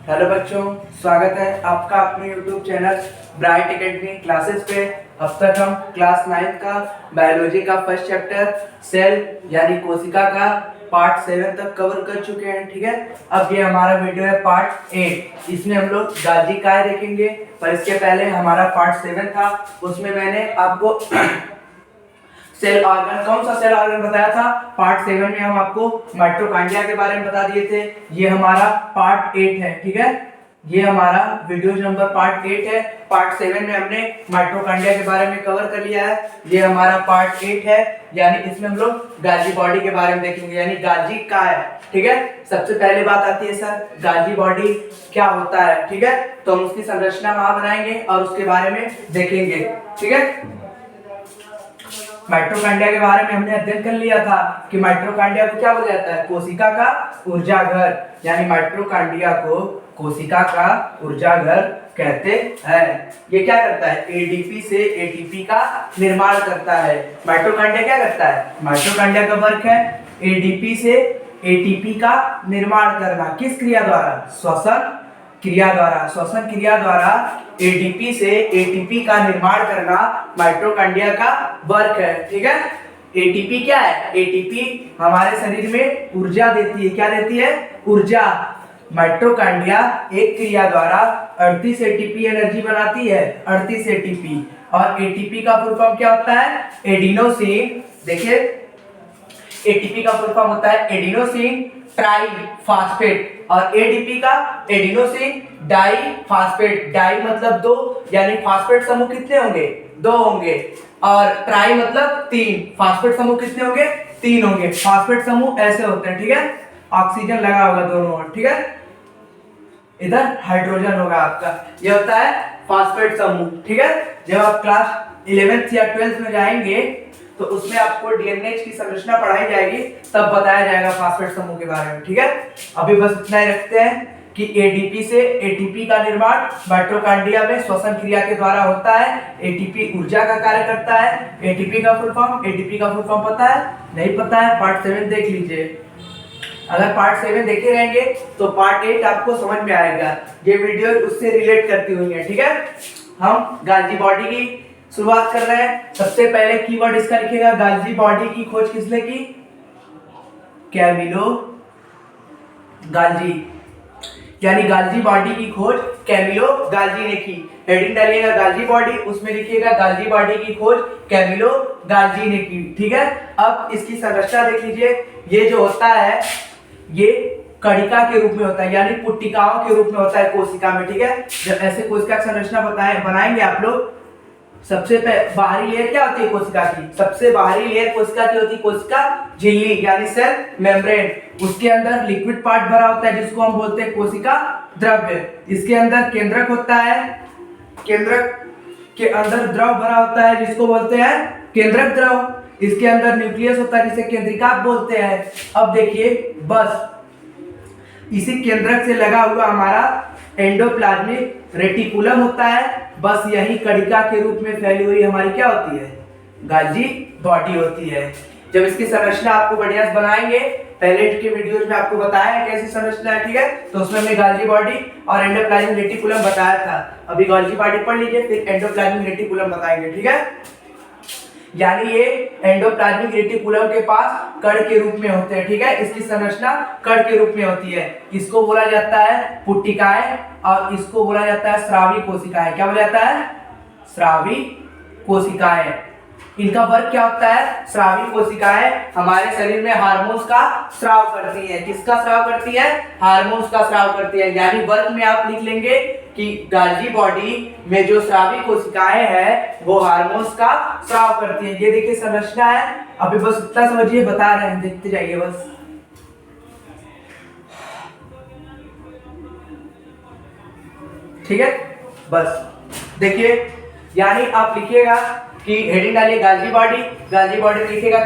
Hello बच्चों, स्वागत है आपका अपने YouTube channel bright academy classes पे। अब तक हम क्लास 9 का बायोलॉजी का फर्स्ट चैप्टर सेल यानी कोशिका का पार्ट 7 तक कवर कर चुके हैं। ठीक है, अब ये हमारा वीडियो है पार्ट 8। इसमें हम लोग गाजी काय देखेंगे, पर इसके पहले हमारा पार्ट 7 था, उसमें मैंने आपको सेल ऑर्गन, कौन सा सेल ऑर्गन बताया था। पार्ट 7 में हम आपको माइटोकॉन्ड्रिया के बारे में बता दिए थे। ये हमारा पार्ट 8 है। ठीक है, ये हमारा वीडियो नंबर पार्ट 8 है। पार्ट 7 में हमने माइटोकॉन्ड्रिया के बारे में कवर कर लिया है। ये हमारा पार्ट 8 है, यानी इसमें हम लोग गाल्जी बॉडी के बारे में देखेंगे, यानी गाल्जी क्या है। ठीक है, सबसे पहले बात आती है सर, गाल्जी बॉडी क्या होता है। ठीक है, तो हम उसकी संरचना वहां बनाएंगे और उसके बारे में देखेंगे। ठीक है, माइटोकॉन्ड्रिया के बारे में हमने अध्ययन कर लिया था कि माइटोकॉन्ड्रिया को क्या बोला जाता है, कोशिका का ऊर्जा घर, यानी माइटोकॉन्ड्रिया को कोशिका का ऊर्जा घर कहते हैं। ये क्या करता है, एडीपी से एटीपी का निर्माण करता है। माइटोकॉन्ड्रिया क्या करता है, माइटोकॉन्ड्रिया का वर्क है एडीपी से एटीपी का निर्माण करना। किस क्रिया द्वारा, श्वसन क्रिया द्वारा। श्वसन क्रिया द्वारा एडीपी से एटीपी का निर्माण करना माइटोकॉन्ड्रिया का वर्क है। ठीक है, एटीपी क्या है, एटीपी हमारे शरीर में ऊर्जा देती है। क्या देती है, ऊर्जा। माइटोकॉन्ड्रिया एक क्रिया द्वारा 38 एटीपी एनर्जी बनाती है, 38 एटीपी। और एटीपी का फुल फॉर्म क्या होता है, एडिनोसिन। देखिए, एटीपी का फुल फॉर्म होता है एडिनोसिन ट्राइफॉस्फेट, और एडीपी का एडिनोसिन डाइफॉस्फेट। डाई मतलब दो, यानी फास्फेट समूह कितने होंगे, दो होंगे, और ट्राई मतलब तीन। फास्फेट समूह कितने होंगे, तीन होंगे। फास्फेट समूह ऐसे होते हैं। ठीक है, ऑक्सीजन लगा होगा दोनों ओर। ठीक है, इधर हाइड्रोजन होगा आपका, ये होता है फास्फेट समूह। ठीक है, जब आप क्लास 11th या 12th में जाएंगे तो उसमें आपको डीएनए की संरचना पढ़ाई जाएगी, तब बताया जाएगा फास्फेट समूह के बारे में। ठीक है, अभी बस इतना ही रखते हैं कि एडीपी से एटीपी का निर्माण माइटोकॉन्ड्रिया में श्वसन क्रिया के द्वारा होता है। एटीपी ऊर्जा का कार्य करता है। एटीपी का फुल फॉर्म, एटीपी का फुल फॉर्म पता है, नहीं पता है, पार्ट 7 देख लीजिए। अगर पार्ट 7 देखे रहेंगे तो पार्ट 8 आपको समझ में आएगा। ये वीडियो उससे रिलेट करती हुई है। ठीक है, हम गाल्जी बॉडी की शुरुआत कर रहे हैं। सबसे पहले कीवर्ड इसका लिखिएगा, गाल्जी बॉडी की खोज किसने की, कैमिलो गाल्जी, यानी गाल्जी बॉडी की खोज कैमिलो गाल्जी ने की। हेडिंग डालिएगा गाल्जी बॉडी, उसमें लिखिएगा गाल्जी बॉडी की खोज कैमिलो गाल्जी ने की। ठीक है, अब इसकी संरचना देख लीजिए। ये जो होता है ये कणिका के रूप में होता है, यानी पुट्टिकाओं के रूप में होता है कोशिका में। ठीक है, जब ऐसे कोशिका की संरचना बनाएंगे आप लोग, सबसे बाहरी लेयर क्या होती है कोशिका की, सबसे बाहरी लेयर कोशिका की होती है कोशिका झिल्ली, यानी सेल मेम्ब्रेन। उसके अंदर लिक्विड पार्ट भरा होता है जिसको हम बोलते हैं कोशिका द्रव्य। इसके अंदर केंद्रक होता है, केंद्रक के अंदर द्रव भरा होता है जिसको बोलते हैं केंद्रक द्रव। इसके अंदर न्यूक्लियस होता है जिसे केंद्रिका बोलते हैं। अब देखिए, बस इसी केंद्रक से लगा हुआ हमारा एंडोप्लाज्मिक रेटिकुलम होता है। बस यही कणिका के रूप में फैली हुई हमारी क्या होती है, गाल्जी बॉडी होती है। जब इसकी संरचना आपको बढ़िया से बनाएंगे, पहले के वीडियोज में आपको बताया है कैसी संरचना है। ठीक है, तो उसमें हमने गाल्जी बॉडी और एंडोप्लाज्मिक रेटिकुलम बताया था। अभी गाल्जी बॉडी पढ़ लीजिए, फिर एंडोप्लाज्मिक रेटिकुलम बताएंगे। ठीक है, यानी ये एंडोप्लाज्मिक रेटिकुलम के पास कण के रूप में होते हैं। ठीक है, इसकी संरचना कण के रूप में होती है। इसको बोला जाता है पुट्टिकाएं और इसको बोला जाता है स्रावी कोशिकाएं। क्या बोला जाता है, स्रावी कोशिकाएं। इनका वर्क क्या होता है, स्रावी कोशिकाएं हमारे शरीर में हार्मोन्स का स्राव करती हैं। किसका स्राव करती है, हार्मोन्स का स्राव करती है। यानी वर्क में आप लिख लेंगे कि गाल्जी बॉडी में जो स्रावी कोशिकाएं हैं वो हार्मोन्स का स्राव करती हैं। ये देखिए संरचना है, अभी बस इतना समझिए, बता रहे हैं, देखते जाइए बस। ठीक है, बस देखिए, यानी आप लिखिएगा कि हेडिंग डालिए गाल्जी बॉडी, गाल्जी बॉडी लिखिएगा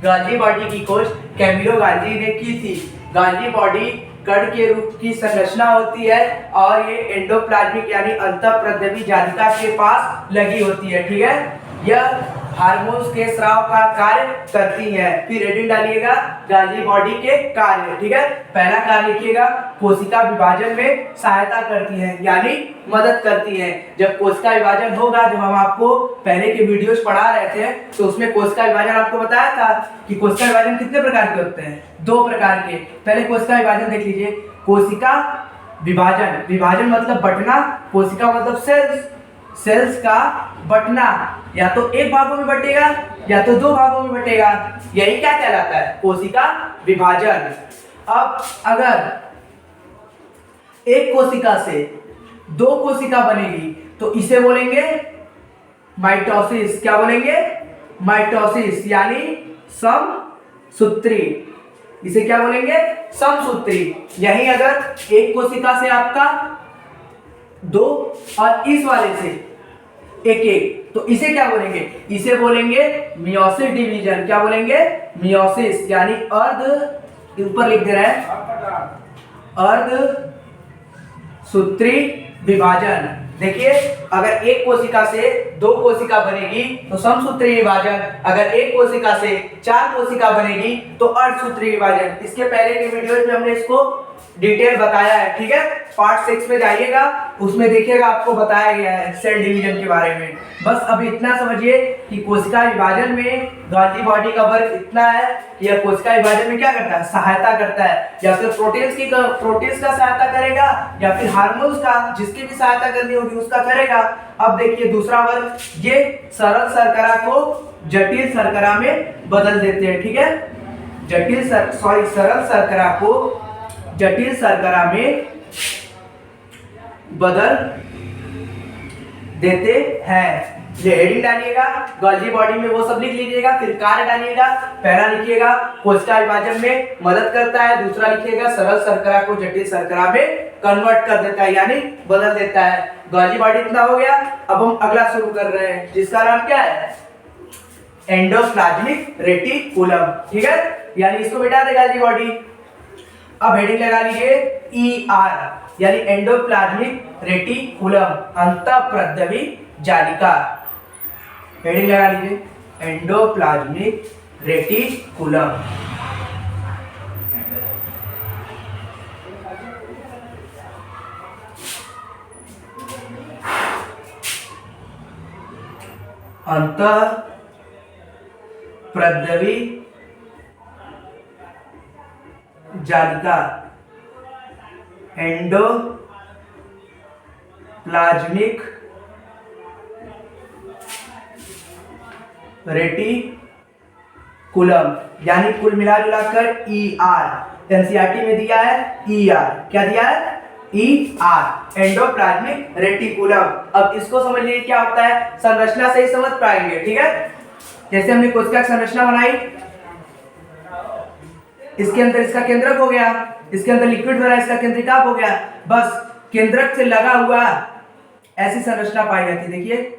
गाल्जी बॉडी की खोज कैमिलो गाल्जी ने की थी। गाल्जी बॉडी कण के रूप की संरचना होती है और ये एंडोप्लाज्मिक यानी अंतःप्रद्रवी जालिका के पास लगी होती है। ठीक है, यह हार्मोन्स के स्राव का कार्य करती हैं। फिर हेडिंग डालिएगा गोल्गी बॉडी के कार्य। ठीक है, पहला कार्य लिखिएगा कोशिका विभाजन में सहायता करती हैं, यानी मदद करती हैं। जब कोशिका विभाजन होगा, जब हम आपको पहले के वीडियोस पढ़ा रहे थे तो उसमें कोशिका विभाजन आपको बताया था कि कोशिका विभाजन कितने प्रकार के होते हैं, 2 प्रकार के। पहले कोशिका विभाजन देख लीजिए। कोशिका विभाजन, विभाजन मतलब बंटना, कोशिका मतलब सेल्स, सेल्स का बंटना, या तो एक भागों में बटेगा या तो 2 भागों में बटेगा, यही क्या कहलाता है, कोशिका विभाजन। अब अगर एक कोशिका से 2 कोशिका बनेगी तो इसे बोलेंगे माइटोसिस। क्या बोलेंगे, माइटोसिस, यानी समसूत्री। इसे क्या बोलेंगे, समसूत्री। यही अगर एक कोशिका से आपका 2 और इस वाले से 1 तो इसे क्या बोलेंगे, इसे बोलेंगे मियोसिस डिवीजन। क्या बोलेंगे, मियोसिस, यानी अर्ध, ऊपर लिख दे रहे हैं, अर्ध सूत्री विभाजन। देखिए, अगर एक कोशिका से 2 कोशिका बनेगी तो समसूत्री विभाजन, अगर एक कोशिका से 4 कोशिका बनेगी तो अर्धसूत्री विभाजन। इसके पहले के वीडियो में हमने इसको डिटेल बताया है। ठीक है, पार्ट 6 में जाइएगा, उसमें देखिएगा आपको बताया गया है सेल डिवीजन के बारे में। बस अभी इतना समझिए कि कोशिका विभाजन में गोल्गी बॉडी का वर्क इतना है कि यह कोशिका विभाजन में क्या करता है, सहायता करता है, या फिर प्रोटीन्स का सहायता करेगा, या फिर हार्मोन्स का, जिसकी भी सहायता करनी होगी उसका करेगा। अब देखिए दूसरा वर्क, ये सरल शर्करा को जटिल शर्करा में बदल देते हैं। ठीक है, सरल शर्करा को जटिल शर्करा में बदल देते हैं। ये हेडिंग डालिएगा, गोल्गी बॉडी में वो सब लिख लीजिएगा। फिर कार्य डालिएगा, पहला लिखिएगा कोशिका विभाजन में मदद करता है, दूसरा लिखिएगा सरल शर्करा को जटिल शर्करा में कन्वर्ट कर देता है, यानी बदल देता है। गोल्गी बॉडी इतना हो गया। अब हम अगला शुरू कर रहे हैं, जिसका नाम क्या है, एंडोप्लाज्मिक रेटिकुलम। ठीक है, यानी इसको मिटा दे गोल्गी बॉडी। अब हेडिंग लगा लीजिए ER, यानी एंडोप्लाज्मिक रेटिकुलम, अंतःप्रद्रवी जालिका। हेडिंग लगा लीजिए एंडोप्लाज्मिक रेटिकुलम। अंतःप्रद्रवी जालिका, एंडोप्लाज्मिक रेटिकुलम, यानी कुल मिलाकर ER। एनसीईआरटी में दिया है ER, क्या दिया है, ER, एंडोप्लाज्मिक रेटिकुलम। अब इसको समझिए क्या होता है, संरचना से ही समझ पाएंगे। ठीक है, जैसे हमने कोशिका की संरचना बनाई, इसके अंदर इसका केंद्रक हो गया, इसके अंदर लिक्विड भरा, इसका केंद्रिकाप हो गया, बस केंद्रक से लगा हुआ ऐसी संरचना पाई जाती है। देखिए,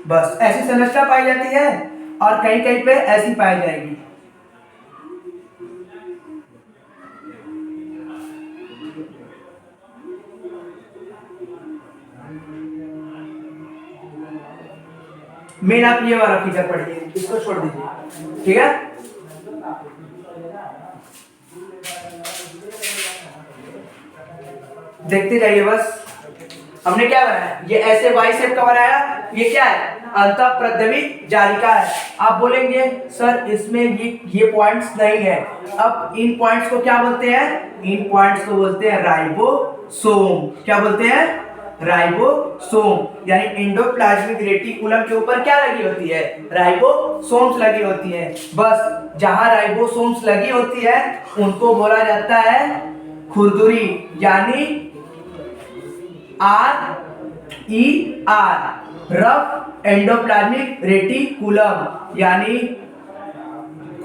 बस ऐसी संरचना पाई जाती है, और कहीं कहीं पे ऐसी पाई जाएगी। मेन आप ये वाला फिगर पढ़िए, इसको छोड़ दीजिए। ठीक है, देखते जाइए। बस हमने क्या बनाया, ये ऐसे वाई शेप का बनाया, ये क्या है, अंतःप्रद्रवी जालिका है। आप बोलेंगे सर इसमें ये पॉइंट्स नहीं है। अब इन पॉइंट्स को क्या बोलते हैं, इन पॉइंट्स को बोलते हैं राइबोसोम। क्या बोलते हैं, राइबोसोम, यानी एंडोप्लाज्मिक रेटिकुलम के ऊपर क्या लगी होती है, राइबोसोम्स लगी होती है। बस जहां राइबोसोम्स लगी होती है उनको बोला जाता है खुरदुरी, यानी RER, रफ एंडोप्लाज्मिक रेटिकुलम, यानी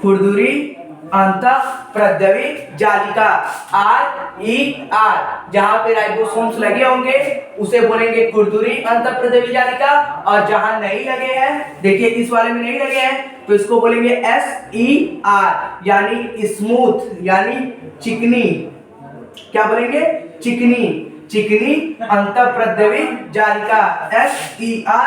खुरदुरी अंतःप्रद्रवी जालिका, RER। जहां पे राइबोसोम्स लगे होंगे उसे बोलेंगे खुरदुरी अंतःप्रद्रवी जालिका, और जहां नहीं लगे हैं, देखिए इस वाले में नहीं लगे हैं तो इसको बोलेंगे SER, यानी स्मूथ, यानी चिकनी। क्या बोलेंगे, चिकनी। चिकनी अंतःप्रद्रवी जालिका, SERRER।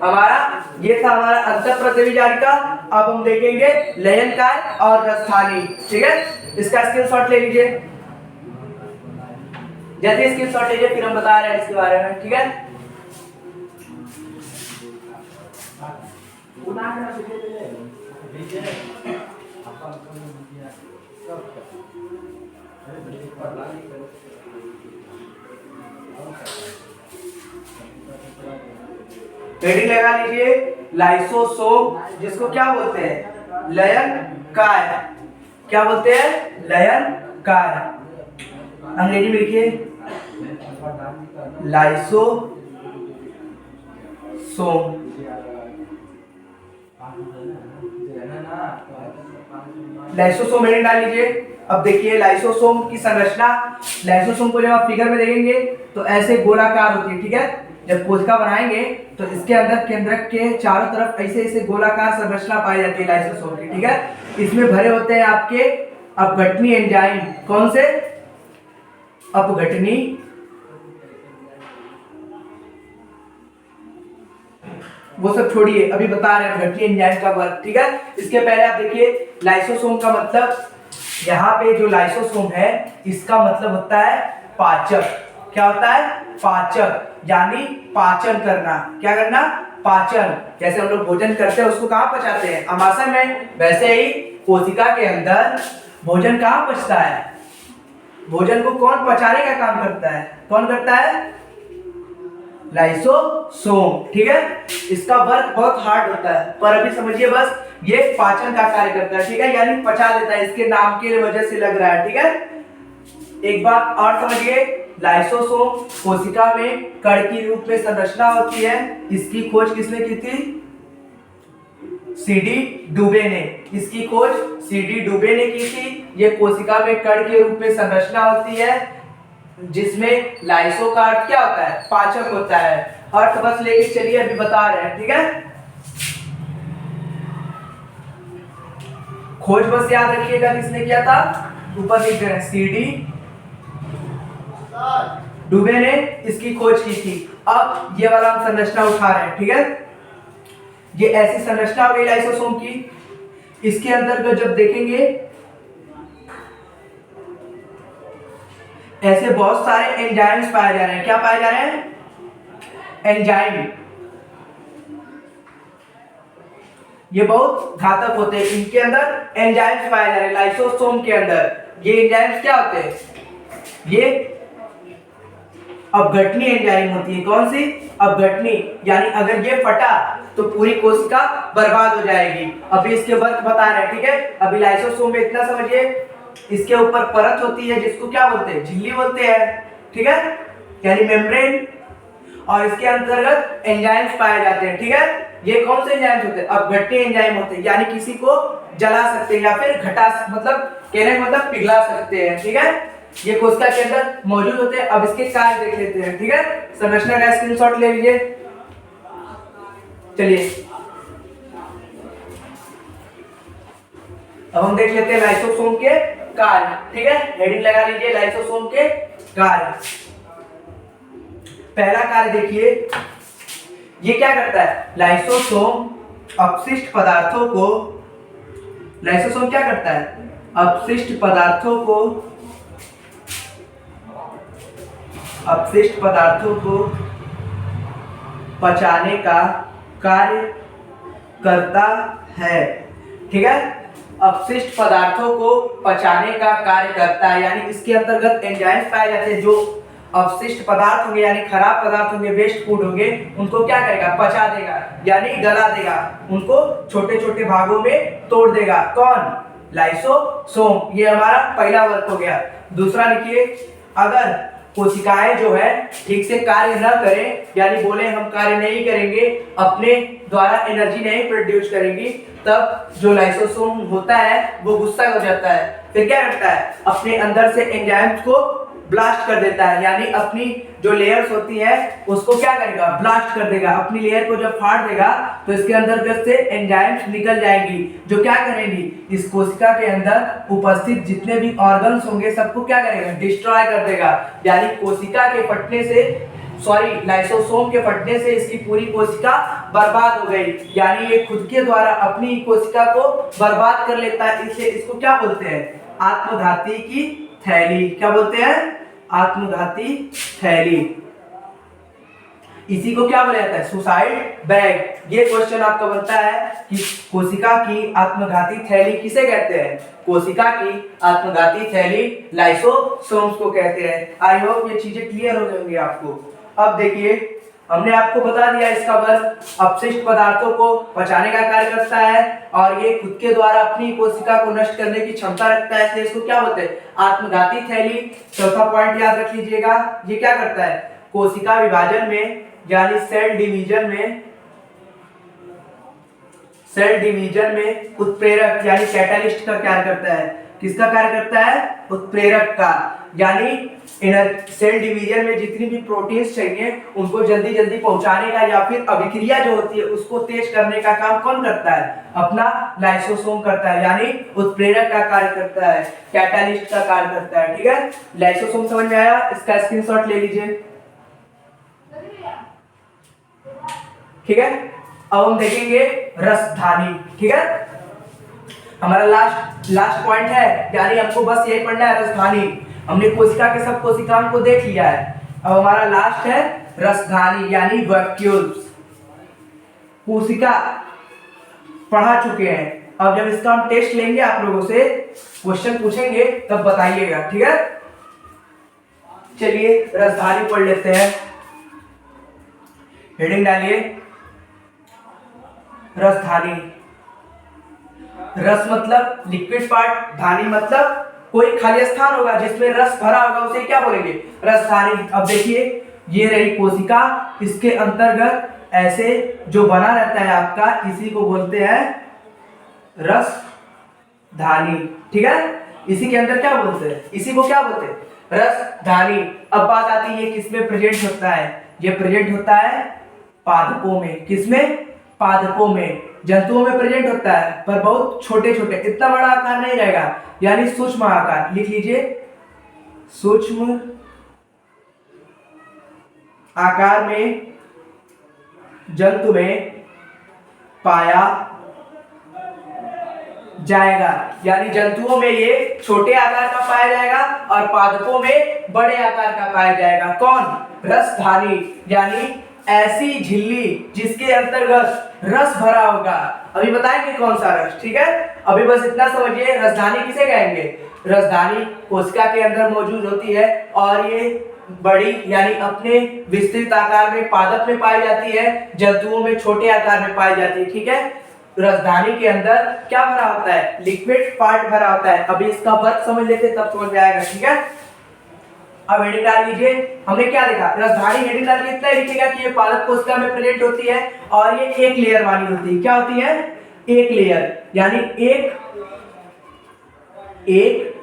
हमारा ये था हमारा अंतःप्रद्रवी जालिका। अब हम देखेंगे लयनकाय और रसस्थानी, ठीक है। इसका स्क्रीनशॉट ले लीजिए, जैसे स्क्रीनशॉट लीजिए फिर हम बता रहे हैं इसके बारे में, ठीक है। हेडिंग लगा लीजिए लाइसोसोम, जिसको क्या बोलते हैं, लयनकाय। क्या बोलते हैं, लयनकाय। अंग्रेजी में लिखिए लाइसोसोम। लाइसोसोम हेडिंग डाल लीजिए। अब देखिए लाइसोसोम की संरचना। लाइसोसोम को जब आप फिगर में देखेंगे तो ऐसे गोलाकार होती है, ठीक है। जब कोशिका बनाएंगे तो इसके अंदर केंद्रक के चारों तरफ ऐसे ऐसे गोलाकार संरचना पाई जाती है लाइसोसोम की, ठीक है। इसमें भरे होते हैं आपके अपघटनी एंजाइम। कौन से, अपघटनी वो सब छोड़िए, अभी बता रहे हैं अपघटनी एंजाइम का वर्क, ठीक है। इसके पहले आप देखिए लाइसोसोम का मतलब, यहाँ पे जो लाइसोसोम है इसका मतलब होता है पाचक। क्या होता है, पाचक, यानी पाचन करना। क्या करना, पाचन। जैसे हम लोग भोजन करते हैं उसको कहाँ पचाते हैं, आमाशय में, वैसे ही कोशिका के अंदर भोजन कहाँ पचता है, भोजन को कौन पचाने का काम करता है, कौन करता है, लाइसोसोम, ठीक है। इसका वर्क बहुत हार्ड होता है, पर अभी समझिए बस ये पाचन का कार्य करता है, ठीक है, यानी पचा देता है, इसके नाम की वजह से लग रहा है, ठीक है। एक बात और समझिए, लाइसोसोम कोशिका में कण की रूप में संरचना होती है। इसकी खोज किसने की थी, CD डुबे ने। इसकी खोज CD डुबे ने की थी। ये कोशिका में कण के रूप में संरचना होती है जिसमें लाइसो का अर्थ क्या होता है, पाचक होता है। अर्थ बस लेके चलिए, अभी बता रहे हैं, ठीक है। खोज बस याद रखिएगा किसने किया था, ऊपर लिख रहे हैं CD डुबे ने इसकी खोज की थी। अब ये वाला हम संरचना उठा रहे हैं, ठीक है। ये ऐसी संरचना हो गई लाइसोसोम की। इसके अंतर्गत जब देखेंगे ऐसे बहुत सारे एंजाइम्स पाए जा रहे हैं। क्या पाए जा रहे हैं, एंजाइम। ये बहुत घातक होते हैं, इनके अंदर एंजाइम्स पाए जा रहे हैं लाइसोसोम के अंदर। ये एंजाइम्स क्या होते हैं, ये अपघटनी एंजाइम होती है। कौन सी, अपघटनी, यानी अगर ये फटा तो पूरी कोशिका बर्बाद हो जाएगी। अभी इसके वर्क बता रहे हैं, ठीक है। अभी लाइसोसोम में इतना समझिए, इसके ऊपर परत होती है जिसको क्या बोलते हैं, झिल्ली बोलते हैं, ठीक है, यानी मेम्ब्रेन। और इसके अंतर्गत एंजाइम्स पाए जाते हैं, ठीक है। ये कौन से एंजाइम्स होते हैं, अपघटनी एंजाइम होते हैं, यानी किसी को जला सकते हैं या फिर घटा, मतलब कहने मतलब पिघला सकते हैं, ठीक है। ये कोशिका के अंदर मौजूद होते हैं। अब इसके कार्य देख लेते हैं, ठीक है। संरचना का स्क्रीनशॉट ले लीजिए। चलिए अब हम देख लेते हैं लाइसोसोम के कार्य, ठीक है। हेडिंग लगा लीजिए लाइसोसोम के कार्य। पहला कार्य देखिए, ये क्या करता है, लाइसोसोम अपशिष्ट पदार्थों को, लाइसोसोम क्या करता है, अपशिष्ट पदार्थों को पचाने का कार्य करता है, ठीक है। अपशिष्ट पदार्थों को पचाने का कार्य करता है, यानी इसके अंतर्गत एंजाइम्स पाए जाते हैं जो अवशिष्ट पदार्थ होंगे, यानी खराब पदार्थ होंगे, वेस्ट फूड होंगे, उनको क्या करेगा, पचा देगा, यानी गला देगा, उनको छोटे छोटे भागों में तोड़ देगा। कौन, लाइसोसोम। ये हमारा पहला वर्क हो गया। दूसरा लिखिए, अगर कोशिकाएं जो है ठीक से कार्य न करें, यानी बोले हम कार्य नहीं करेंगे, अपने द्वारा एनर्जी नहीं प्रोड्यूस करेंगी, तब जो लाइसोसोम होता है वो गुस्सा हो जाता है। फिर क्या करता है, अपने अंदर से एंजाइम्स को ब्लास्ट कर देता है, यानी अपनी जो लेयर्स होती है उसको क्या करेगा, ब्लास्ट कर देगा। अपनी लेयर को जब फाड़ देगा तो इसके अंदर से एंजाइम्स निकल जाएंगी जो क्या करेंगी, इस कोशिका के अंदर उपस्थित जितने भी ऑर्गन्स होंगे सबको क्या करेगा, डिस्ट्रॉय कर देगा। यानी कोशिका के फटने से, लाइसोसोम के फटने से इसकी पूरी कोशिका बर्बाद हो गई, यानी ये खुद के द्वारा अपनी कोशिका को बर्बाद कर लेता है। इसलिए इसको क्या बोलते हैं, आत्मघाती की थैली। क्या बोलते हैं, आत्मघाती थैली। इसी को क्या बोला जाता है, सुसाइड बैग। ये क्वेश्चन आपका बनता है कि कोशिका की आत्मघाती थैली किसे कहते हैं, कोशिका की आत्मघाती थैली लाइसोसोम्स को कहते हैं। आई होप ये चीजें क्लियर हो जाएंगी आपको। अब देखिए, हमने आपको बता दिया इसका वर्क, अपशिष्ट पदार्थों को पचाने का कार्य करता है और ये खुद के द्वारा अपनी कोशिका को नष्ट करने की क्षमता रखता है, इसलिए इसको क्या बोलते हैं, आत्मघाती थैली। चौथा पॉइंट याद रख लीजिएगा, ये क्या करता है, कोशिका विभाजन में यानी सेल डिवीजन में उत्प्रेरक यानी कैटालिस्ट का कार्य करता है। किसका कार्य करता है, उत्प्रेरक का। यानी सेल डिवीजन में जितनी भी प्रोटीन्स चाहिए उनको जल्दी जल्दी पहुंचाने का या फिर अभिक्रिया जो होती है उसको तेज करने का काम कौन करता है, अपना लाइसोसोम करता है, यानी उत्प्रेरक का कार्य करता है, कैटालिस्ट का कार्य करता है। ठीक है, लाइसोसोम समझ में आया, इसका स्क्रीनशॉट ले लीजिए। ठीक है, अब हम देखेंगे रसधानी। ठीक है, हमारा लास्ट पॉइंट है, यानी हमको बस यही पढ़ना है, रसधानी। हमने कोशिका के सब कोशिकाओं को देख लिया है, अब हमारा लास्ट है रसधानी यानी वैक्यूल्स। कोशिका पढ़ा चुके हैं, अब जब इसका हम टेस्ट लेंगे आप लोगों से, क्वेश्चन पूछेंगे तब बताइएगा। ठीक है, चलिए रसधानी पढ़ लेते हैं। हेडिंग डालिए, रसधानी। रस मतलब लिक्विड पार्ट, धानी मतलब कोई खाली स्थान होगा जिसमें रस भरा होगा, उसे क्या बोलेंगे, रसधानी। अब देखिए, ये रही कोशिका, इसके अंतर्गत ऐसे जो बना रहता है आपका, इसी को बोलते हैं रसधानी। ठीक है, इसी के अंदर क्या बोलते हैं, इसी को क्या बोलते हैं, रसधानी। अब बात आती है किसमें प्रेजेंट होता है, ये प्रेजेंट होता है पादपों में। किसमें, पादपों में। जंतुओं में प्रेजेंट होता है पर बहुत छोटे छोटे, इतना बड़ा आकार नहीं रहेगा, यानी सूक्ष्म आकार। लिख लीजिए, सूक्ष्म आकार में जंतु में पाया जाएगा, यानी जंतुओं में ये छोटे आकार का पाया जाएगा और पादपों में बड़े आकार का पाया जाएगा। कौन, रसधानी, यानी ऐसी झिल्ली जिसके अंतर्गत रस भरा होगा। अभी बताएंगे कौन सा रस। ठीक है, अभी बस इतना समझिए, रसधानी किसे कहेंगे, रसधानी कोशिका के अंदर मौजूद होती है और ये बड़ी यानी अपने विस्तृत आकार में पादप में पाई जाती है, जंतुओं में छोटे आकार में पाई जाती है। ठीक है, रसधानी के अंदर क्या भरा होता है, लिक्विड पार्ट भरा होता है। अभी इसका वर्क समझ लेते तब समझ में आएगा। ठीक है, अब हेडिंग डाल लीजिए, हमने क्या देखा, रसधानी। हेडिंग डाल के इतना लिखिएगा कि ये पादप कोशिका में प्रेजेंट होती है और ये एक लेयर वाली होती है। क्या होती है, एक लेयर, यानी एक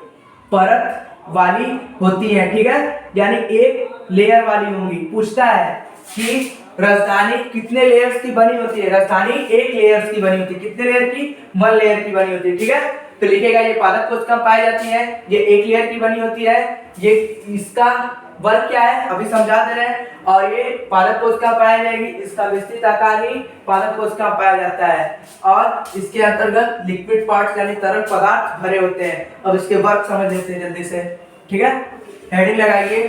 परत वाली होती है। ठीक है, यानी एक लेयर वाली होंगी। पूछता है कि रसधानी कितने लेयर्स की बनी होती है, रसधानी एक लेयर्स की बनी होती है। कितने लेयर की, 1 लेयर की बनी होती है। ठीक है, तो लिखेगा ये पादप कोशिका पाई जाती है, ये एक लेयर की बनी होती है। ये इसका वर्क क्या है अभी समझा दे रहे हैं, और ये पादप कोशिका पाई जाएगी, इसका विस्तृत आकार ही पादप कोशिका पाया जाता है और इसके अंतर्गत लिक्विड पार्ट्स यानी तरल पदार्थ भरे होते हैं। अब इसके वर्क समझ लेते हैं जल्दी से। ठीक है, हेडिंग लगाइए,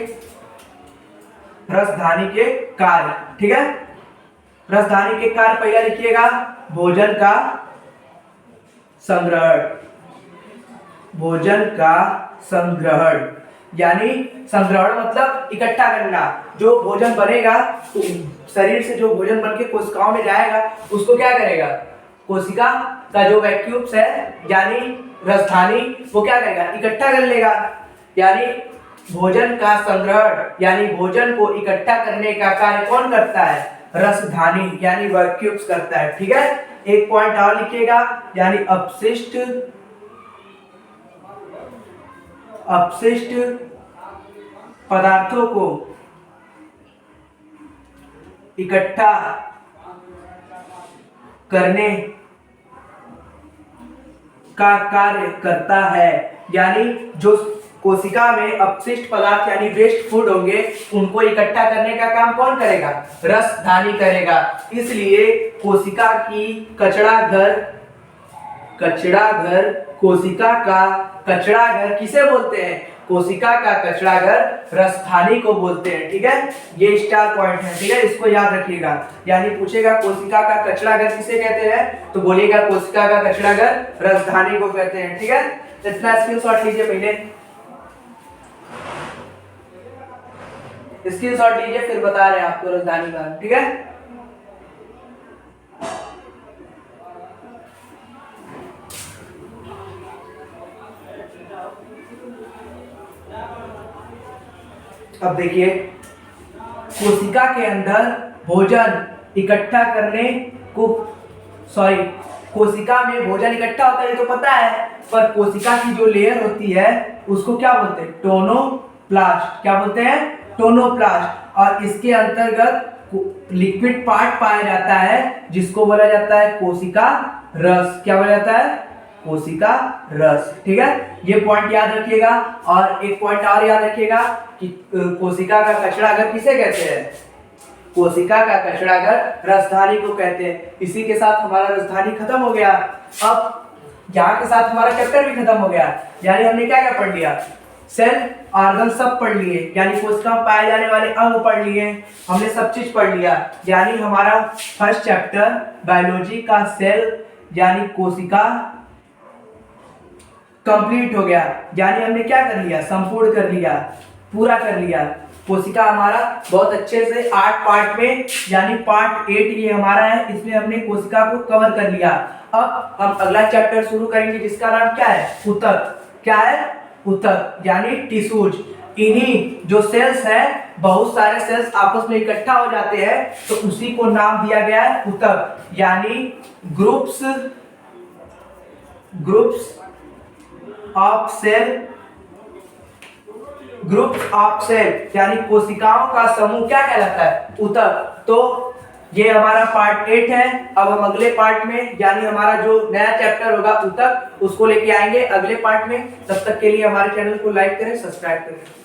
रसधानी के कार्य। ठीक है, रसधानी के कार्य पहला लिखिएगा, भोजन का संग्रहण। भोजन का संग्रहण यानी संग्रहण मतलब इकट्ठा करना। जो भोजन बनेगा तो शरीर से जो भोजन बन के कोशिकाओं में जाएगा उसको क्या करेगा, कोशिका का जो वैक्यूल्स है यानी रसधानी, वो क्या करेगा, इकट्ठा कर लेगा। यानी भोजन का संग्रहण यानी भोजन को इकट्ठा करने का कार्य कौन करता है, रसधानी यानी वैक्यूल्स करता है। ठीक है, एक पॉइंट और लिखिएगा, यानी अपशिष्ट पदार्थों को इकट्ठा करने का कार्य करता है। यानी जो कोशिका में अपशिष्ट पदार्थ यानी वेस्ट फूड होंगे उनको इकट्ठा करने का काम कौन करेगा? रसधानी करेगा। इसलिए कोशिका की कचरा घर कोशिका का कचरा घर किसे बोलते हैं? कोशिका का कचरा घर रसधानी को बोलते हैं। ठीक है, ये स्टार पॉइंट है। ठीक है, इसको याद रखिएगा। यानी पूछेगा कोशिका का कचरा घर किसे कहते हैं, तो बोलिएगा कोशिका का कचरा घर रसधानी को कहते हैं। ठीक है, इतना स्क्रीनशॉट लीजिए, पहले स्क्रीनशॉट लीजिए, फिर बता रहे हैं आपको रसधानी का। ठीक है, अब देखिए, कोशिका के अंदर भोजन इकट्ठा करने को कोशिका में भोजन इकट्ठा होता है ये तो पता है, पर कोशिका की जो लेयर होती है उसको क्या बोलते हैं? टोनोप्लास्ट। क्या बोलते हैं? टोनोप्लास्ट। और इसके अंतर्गत लिक्विड पार्ट पाया जाता है जिसको बोला जाता है कोशिका रस। क्या बोला जाता है? कोशिका रस। ठीक है, ये पॉइंट याद रखिएगा। और एक पॉइंट और याद रखिएगा कि कोशिका का कचरा घर किसे कहते हैं? कोशिका का कचरा घर रसधानी को कहते हैं। इसी के साथ हमारा रसधानी खत्म हो गया। अब यहाँ के साथ हमारा चैप्टर भी खत्म हो गया। यानी हमने क्या क्या पढ़ लिया? सेल ऑर्गन सब पढ़ लिए, यानी कोशिका में पाए जाने वाले अंग पढ़ लिए, हमने सब चीज पढ़ लिया। यानी हमारा फर्स्ट चैप्टर बायोलॉजी का सेल यानी कोशिका कंप्लीट हो गया। यानी हमने क्या कर लिया? संपूर्ण कर लिया, पूरा कर लिया। कोशिका हमारा बहुत अच्छे से 8 पार्ट में, यानी पार्ट 8 ये हमारा है, इसमें हमने कोशिका को कवर कर लिया। अब हम अगला चैप्टर शुरू करेंगे जिसका नाम क्या है? ऊतक। क्या है? ऊतक यानी टिश्यूज। इन्हीं जो सेल्स है, बहुत सारे सेल्स आपस में इकट्ठा हो जाते हैं तो उसी को नाम दिया गया है ऊतक। यानी ग्रुप्स ऑफ सेल यानी कोशिकाओं का समूह क्या कहलाता है? ऊतक। तो ये हमारा पार्ट 8 है। अब हम अगले पार्ट में, यानी हमारा जो नया चैप्टर होगा ऊतक, उसको लेके आएंगे अगले पार्ट में। तब तक के लिए हमारे चैनल को लाइक करें, सब्सक्राइब करें।